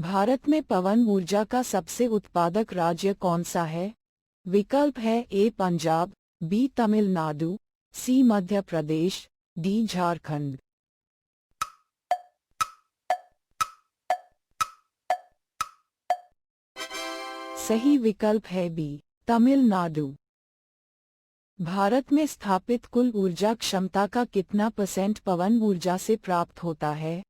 भारत में पवन ऊर्जा का सबसे उत्पादक राज्य कौन सा है? विकल्प है ए पंजाब, बी तमिलनाडु, सी मध्य प्रदेश, डी झारखंड। सही विकल्प है बी तमिलनाडु। भारत में स्थापित कुल ऊर्जा क्षमता का कितना % पवन ऊर्जा से प्राप्त होता है?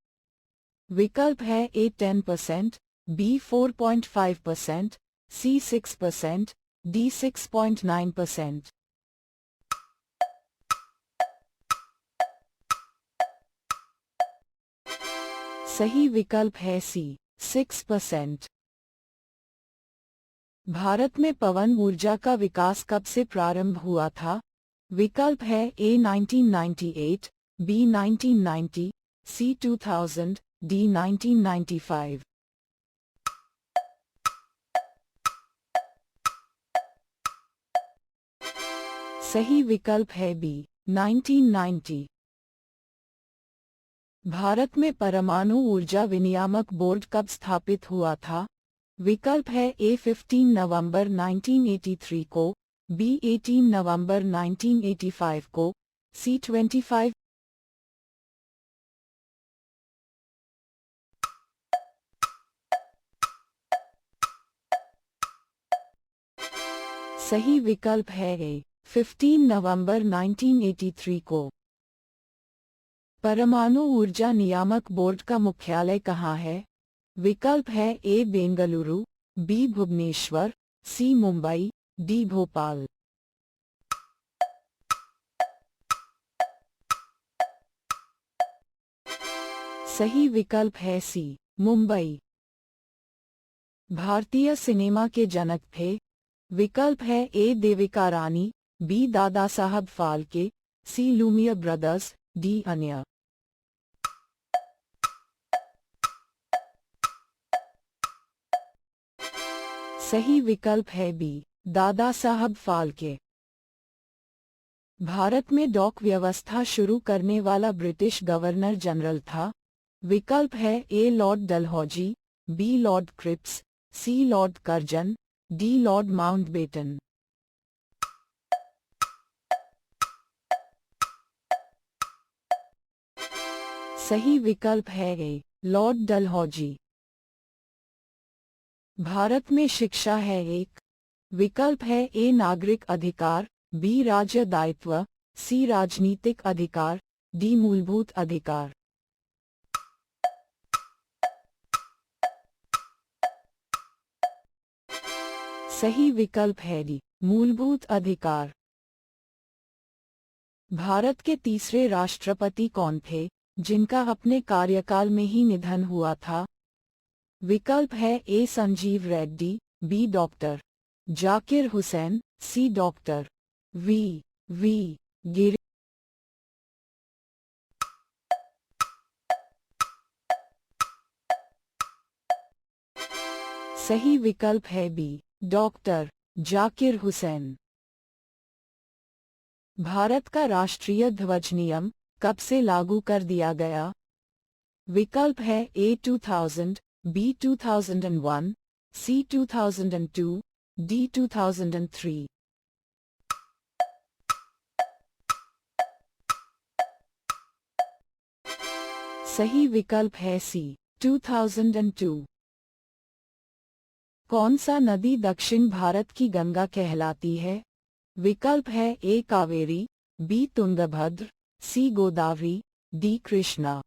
विकल्प है ए 10%, बी 4.5%, सी 6%, डी 6.9%। सही विकल्प है सी 6%। भारत में पवन ऊर्जा का विकास कब से प्रारंभ हुआ था? विकल्प है ए 1998, बी 1990, सी 2000, डी 1995। सही विकल्प है बी 1990। भारत में परमाणु ऊर्जा विनियामक बोर्ड कब स्थापित हुआ था? विकल्प है ए 15 नवंबर 1983 को, बी 18 नवंबर 1985 को, सी 25। सही विकल्प है ए 15 नवंबर 1983 को। परमाणु ऊर्जा नियामक बोर्ड का मुख्यालय कहाँ है? विकल्प है ए बेंगलुरु, बी भुवनेश्वर, सी मुंबई, डी भोपाल। सही विकल्प है सी मुंबई। भारतीय सिनेमा के जनक थे? विकल्प है ए देविका रानी, बी दादा साहब फाल्के, सी लुमियर ब्रदर्स, डी अन्य। सही विकल्प है बी दादा साहब फाल्के। भारत में डॉक व्यवस्था शुरू करने वाला ब्रिटिश गवर्नर जनरल था? विकल्प है A lord Dalhousie, B lord Cripps, C lord Curzon, D lord Mountbatten. सही विकल्प है ए लॉर्ड डलहौजी। भारत में शिक्षा है एक? विकल्प है ए नागरिक अधिकार, बी राज्य दायित्व, सी राजनीतिक अधिकार, डी मूलभूत अधिकार। सही विकल्प है डी मूलभूत अधिकार। भारत के तीसरे राष्ट्रपति कौन थे, जिनका अपने कार्यकाल में ही निधन हुआ था? विकल्प है ए संजीव रेड्डी, बी डॉक्टर जाकिर हुसैन, सी डॉक्टर वी गिरी। सही विकल्प है बी डॉक्टर जाकिर हुसैन। भारत का राष्ट्रीय ध्वज नियम कब से लागू कर दिया गया? विकल्प है ए 2000, बी 2001, सी 2002, डी 2003। सही विकल्प है सी 2002। कौन सा नदी दक्षिण भारत की गंगा कहलाती है? विकल्प है ए कावेरी, बी तुंगभद्र, सी गोदावरी, डी कृष्णा।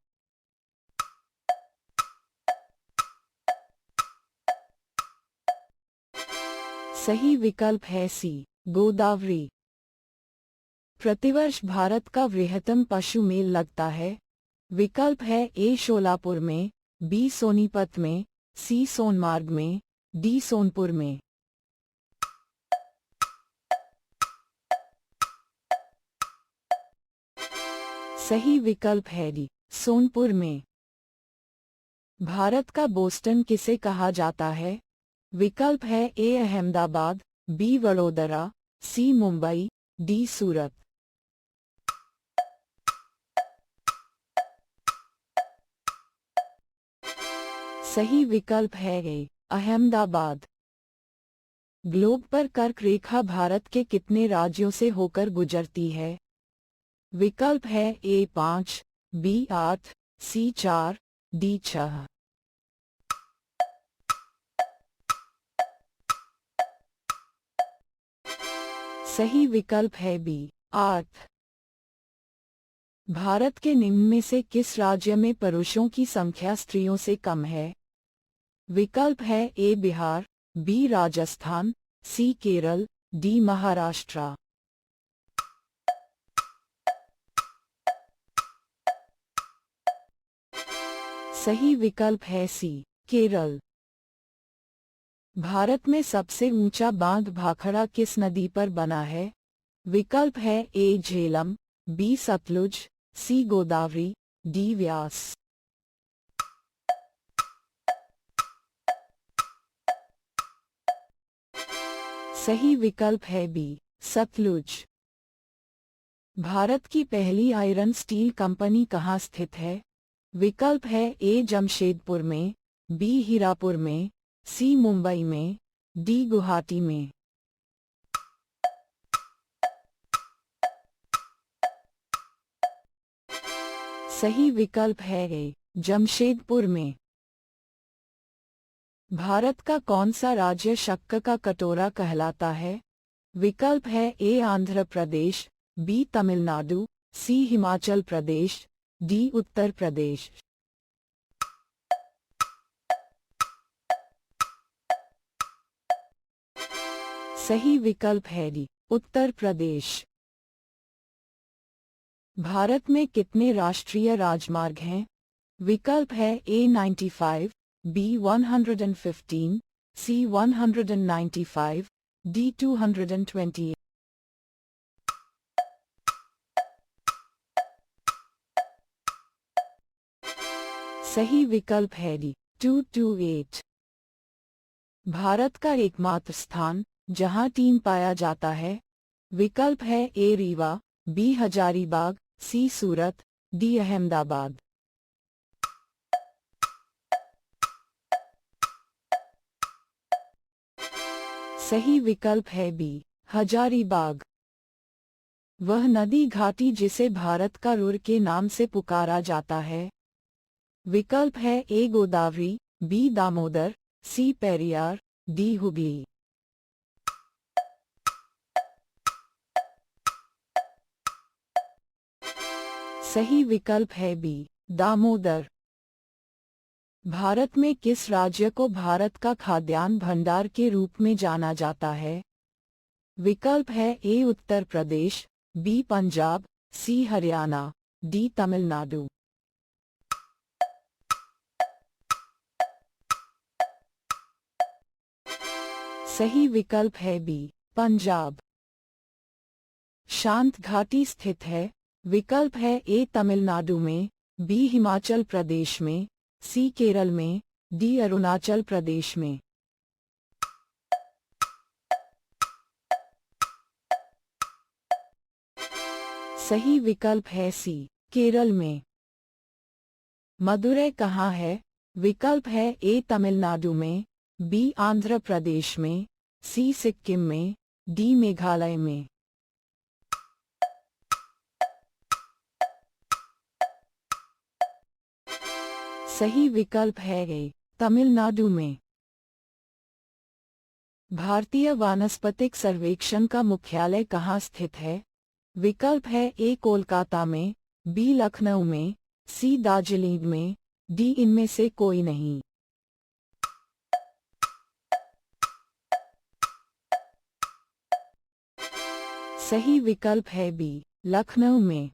सही विकल्प है सी गोदावरी। प्रतिवर्ष भारत का वृहत्तम पशु मेल लगता है? विकल्प है ए शोलापुर में, बी सोनीपत में, सी सोनमार्ग में, डी सोनपुर में। सही विकल्प है डी सोनपुर में। भारत का बोस्टन किसे कहा जाता है? विकल्प है ए अहमदाबाद, बी वडोदरा, सी मुंबई, डी सूरत। सही विकल्प है ए अहमदाबाद। ग्लोब पर कर्क रेखा भारत के कितने राज्यों से होकर गुजरती है? विकल्प है ए 5, बी 8, सी 4, डी 6। सही विकल्प है बी 8। भारत के निम्न में से किस राज्य में पुरुषों की संख्या स्त्रियों से कम है? विकल्प है ए बिहार, बी राजस्थान, सी केरल, डी महाराष्ट्र। सही विकल्प है सी केरल। भारत में सबसे ऊंचा बांध भाखड़ा किस नदी पर बना है? विकल्प है ए झेलम, बी सतलुज, सी गोदावरी, डी व्यास। सही विकल्प है बी सतलुज। भारत की पहली आयरन स्टील कंपनी कहाँ स्थित है? विकल्प है ए जमशेदपुर में, बी हीरापुर में, सी मुंबई में, डी गुवाहाटी में। सही विकल्प है ए जमशेदपुर में। भारत का कौन सा राज्य शक्कर का कटोरा कहलाता है? विकल्प है ए आंध्र प्रदेश, बी तमिलनाडु, सी हिमाचल प्रदेश, डी उत्तर प्रदेश। सही विकल्प है डी उत्तर प्रदेश। भारत में कितने राष्ट्रीय राजमार्ग हैं? विकल्प है ए 95, बी 115, सी 195, डी 228। सही विकल्प है डी 228। भारत का एकमात्र स्थान जहां टीम पाया जाता है? विकल्प है ए रीवा, बी हजारीबाग, सी सूरत, डी अहमदाबाद। सही विकल्प है बी हजारीबाग। वह नदी घाटी जिसे भारत का रुर के नाम से पुकारा जाता है? विकल्प है ए गोदावरी, बी दामोदर, सी पेरियार, डी हुगली। सही विकल्प है बी दामोदर। भारत में किस राज्य को भारत का खाद्यान्न भंडार के रूप में जाना जाता है? विकल्प है ए उत्तर प्रदेश, बी पंजाब, सी हरियाणा, डी तमिलनाडु। सही विकल्प है बी पंजाब। शांत घाटी स्थित है? विकल्प है ए तमिलनाडु में, बी हिमाचल प्रदेश में, सी केरल में, डी अरुणाचल प्रदेश में। सही विकल्प है सी केरल में। मदुरै कहाँ है? विकल्प है ए तमिलनाडु में, बी आंध्र प्रदेश में, सी सिक्किम में, डी मेघालय में। सही विकल्प है ए तमिलनाडु में। भारतीय वानस्पतिक सर्वेक्षण का मुख्यालय कहाँ स्थित है? विकल्प है ए कोलकाता में, बी लखनऊ में, सी दार्जिलिंग में, डी इनमें से कोई नहीं। सही विकल्प है बी लखनऊ में।